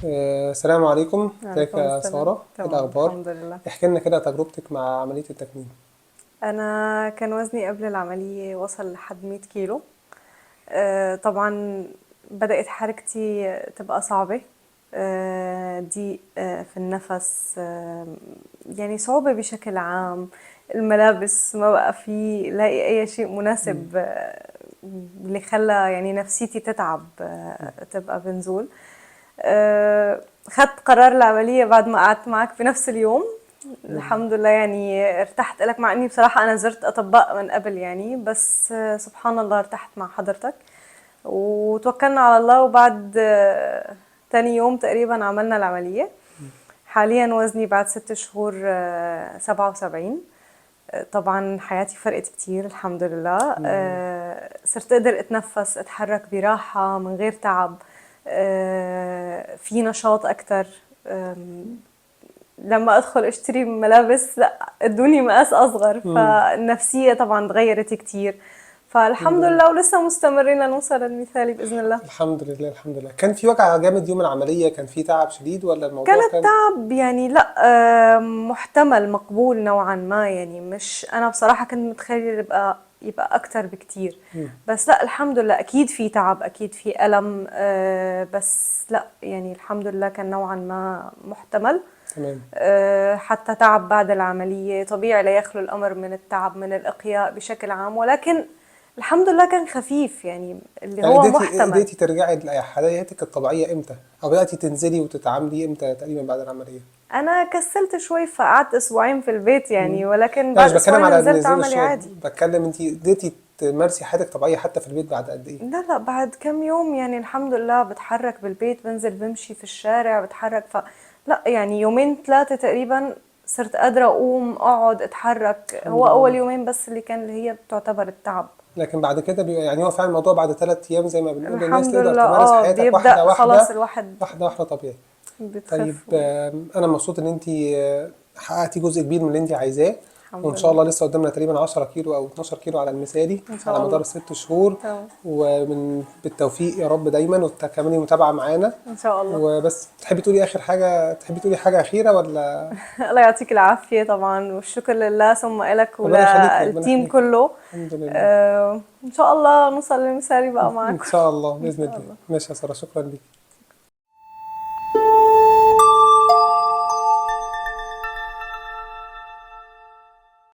السلام عليكم، ازيك وعليكم يا السلام. سارة؟ ايه تمام، الأخبار؟ الحمد لله. احكي لنا كده تجربتك مع عملية التكميم. انا كان وزني قبل العملية وصل لحد 100 كيلو. طبعا بدأت حركتي تبقى صعبة. ضيق في النفس، يعني صعوبة بشكل عام. الملابس ما بقى في لاقي اي شيء مم. مناسب، اللي خلى يعني نفسيتي تتعب، تبقى بنزول. خدت قرار العملية بعد ما قعدت معك بنفس اليوم. مم. الحمد لله يعني ارتحت لك، مع اني بصراحة انا زرت اطباء من قبل يعني، بس سبحان الله ارتحت مع حضرتك وتوكلنا على الله. وبعد تاني يوم تقريبا عملنا العملية. حاليا وزني بعد 6 شهور 77. طبعا حياتي فرقت كتير الحمد لله. الحمد لله. صرت اقدر اتنفس اتحرك براحة من غير تعب. في نشاط اكتر. لما ادخل اشتري ملابس، لا ادوني مقاس اصغر، مم. فالنفسية طبعا تغيرت كتير. الحمد فالحمد لله. لله ولسه مستمرين لنوصل للمثالي بإذن الله. الحمد لله الحمد لله. كان في وجع جامد يوم العملية؟ كان في تعب شديد ولا كان الموضوع كان؟ التعب يعني لا، محتمل مقبول نوعا ما يعني. مش انا بصراحة كنت متخيلة يبقى اكتر بكتير. مم. بس لا الحمد لله، اكيد في تعب اكيد في ألم، بس لا يعني الحمد لله كان نوعا ما محتمل. تمام. حتى تعب بعد العملية طبيعي، لا يخلو الأمر من التعب من الإقياء بشكل عام، ولكن الحمد لله كان خفيف يعني اللي يعني هو قدرتي محتمل. ترجعي لحياتك الطبيعية امتى؟ أو بدأتي تنزلي وتتعاملي امتى تقريبا بعد العملية؟ أنا كسلت شوي فقعدت أسبوعين في البيت يعني، مم. ولكن لا، مش بعد بتكلم أسبوعين على نزلت نزول عملي الشغل، عادي. بتكلم انت قدرتي تمارسي حياتك طبيعية حتى في البيت بعد قد ايه؟ لا لا، بعد كم يوم يعني الحمد لله بتحرك بالبيت، بنزل بمشي في الشارع بتحرك. لا يعني يومين ثلاثة تقريبا صرت قادرة أقوم أقعد أتحرك. الحمد هو أول لله. يومين بس اللي هي بتعتبر التعب. لكن بعد كده بيبقى يعني هو فعلا الموضوع بعد 3 ايام زي ما بنقول للناس الحمد تقدر لله تمارس حياتك واحده بيبدأ خلاص واحده. الواحد واحده واحده طبيعي. طيب، بتخف انا مبسوط ان انت حققتي جزء كبير من اللي انت عايزاه. الحمد وان شاء لله. الله لسه قدامنا تقريبا 10 كيلو او 12 كيلو على المثالي ان على شاء مدار الله. ال6 شهور. تمام. ومن بالتوفيق يا رب دايما، وتكملي متابعه معانا. ان شاء الله. وبس تحبي تقولي اخر حاجه؟ تحبي تقولي حاجه اخيره ولا؟ الله يعطيك العافية طبعا، والشكر لله ثم إلك ربنا يخليكي ربنا وللتيم يخليكي. كله. الحمد لله. ان شاء الله نوصل للمثالي بقى ان معاكم. شاء الله ان باذن شاء الله. الله. ماشي يا ساره، شكرا ليك.